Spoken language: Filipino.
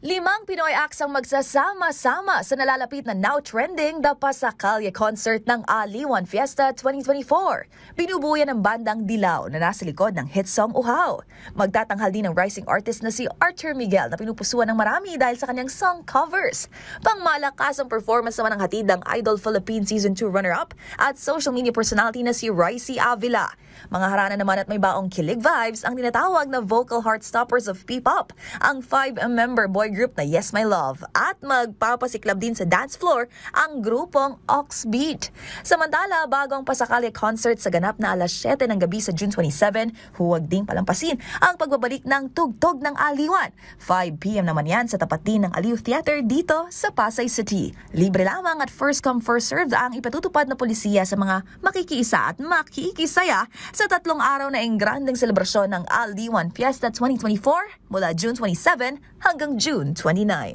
Limang Pinoy acts ang magsasama-sama sa nalalapit na now trending The Pasacalye concert ng Aliwan Fiesta 2024. Binubuo yan ng bandang Dilaw na nasa likod ng hit song Uhaw. Magtatanghal din ng rising artist na si Arthur Miguel na pinupusuan ng marami dahil sa kanyang song covers. Pangmalakas ang performance naman ng hatid ng Idol Philippines Season 2 runner-up at social media personality na si Ricey Avila. Mga harana naman at may baong kilig vibes ang tinatawag na vocal heartstoppers of P-pop, ang 5-member boy group na Yes My Love, at magpapasiklab din sa dance floor ang grupong Oxbeat. Samantala, bago ang Pasacalye concert sa ganap na alas 7 ng gabi sa June 27, huwag ding palampasin ang pagbabalik ng Tugtog ng Aliwan. 5 p.m. naman yan sa tapat din ng Aliw Theater dito sa Pasay City. Libre lamang at first come first served ang ipatutupad na polisiya sa mga makikiisa at makikisaya sa 3 araw na engrandeng selebrasyon ng Aliwan Fiesta 2024 mula June 27 hanggang June 29.